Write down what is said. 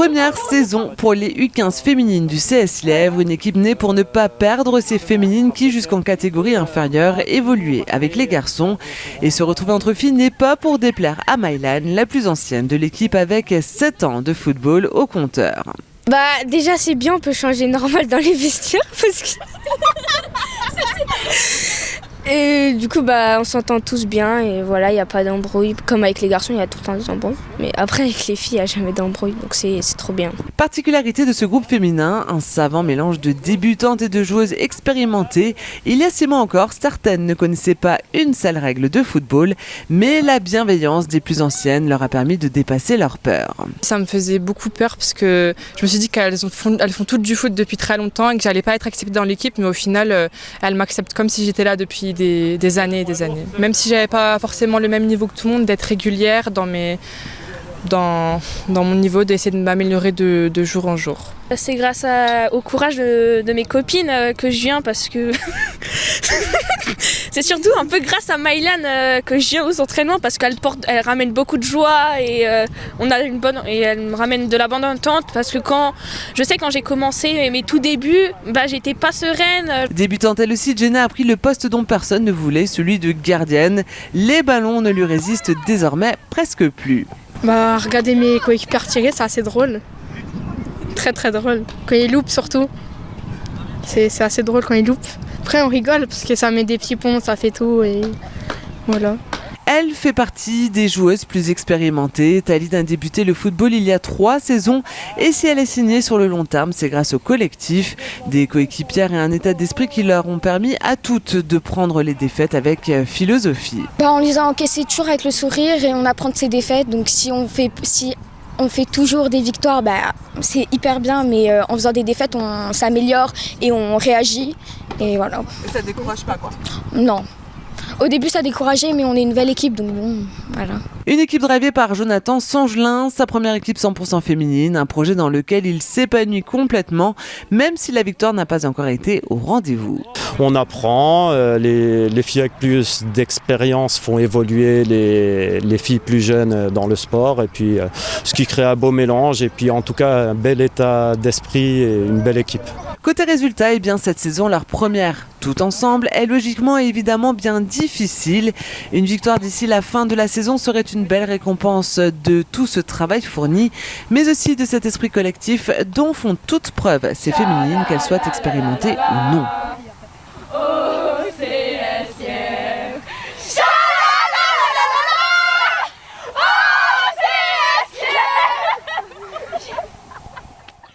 Première saison pour les U15 féminines du CS Lièvre, une équipe née pour ne pas perdre ces féminines qui, jusqu'en catégorie inférieure, évoluaient avec les garçons. Et se retrouver entre filles n'est pas pour déplaire à Mylan, la plus ancienne de l'équipe avec 7 ans de football au compteur. Déjà c'est bien, on peut changer normal dans les vestiaires parce que... Et du coup on s'entend tous bien et voilà, il n'y a pas d'embrouille. Comme avec les garçons, il y a tout le temps des embrouilles. Mais après avec les filles, il n'y a jamais d'embrouille, donc c'est trop bien. Particularité de ce groupe féminin, un savant mélange de débutantes et de joueuses expérimentées. Il y a 6 mois encore, certaines ne connaissaient pas une seule règle de football, mais la bienveillance des plus anciennes leur a permis de dépasser leur peur. Ça me faisait beaucoup peur parce que je me suis dit qu'elles font toutes du foot depuis très longtemps et que j'allais pas être acceptée dans l'équipe, mais au final, elles m'acceptent comme si j'étais là depuis des années et des années. Même si j'avais pas forcément le même niveau que tout le monde, d'être régulière dans mon niveau, d'essayer de m'améliorer de jour en jour. C'est grâce au courage de mes copines que je viens parce que... C'est surtout un peu grâce à Mylan que je viens aux entraînements parce qu'elle ramène beaucoup de joie et elle me ramène de la bonne entente parce que quand j'ai commencé mes tout débuts, j'étais pas sereine. Débutante elle aussi, Jenna a pris le poste dont personne ne voulait, celui de gardienne. Les ballons ne lui résistent désormais presque plus. Regarder mes coéquipiers tirer, c'est assez drôle. Très très drôle. Quand ils loupent surtout. C'est assez drôle quand ils loupent. Après on rigole parce que ça met des petits ponts, ça fait tout et voilà. Elle fait partie des joueuses plus expérimentées. Thaline a débuté le football il y a 3 saisons et si elle est signée sur le long terme, c'est grâce au collectif, des coéquipières et un état d'esprit qui leur ont permis à toutes de prendre les défaites avec philosophie. On les a encaissées toujours avec le sourire et on apprend de ses défaites. Donc si on fait toujours des victoires, c'est hyper bien, mais en faisant des défaites, on s'améliore et on réagit. Et voilà. Et ça ne décourage pas quoi? Non. Au début, ça décourageait, mais on est une nouvelle équipe, donc bon, voilà. Une équipe drivée par Jonathan Sangelin, sa première équipe 100% féminine, un projet dans lequel il s'épanouit complètement, même si la victoire n'a pas encore été au rendez-vous. On apprend, les filles avec plus d'expérience font évoluer les filles plus jeunes dans le sport, et puis ce qui crée un beau mélange, et puis en tout cas un bel état d'esprit et une belle équipe. Côté résultat, cette saison, leur première tout ensemble, est logiquement et évidemment bien difficile. Une victoire d'ici la fin de la saison serait une belle récompense de tout ce travail fourni, mais aussi de cet esprit collectif dont font toute preuve ces féminines, qu'elles soient expérimentées ou non.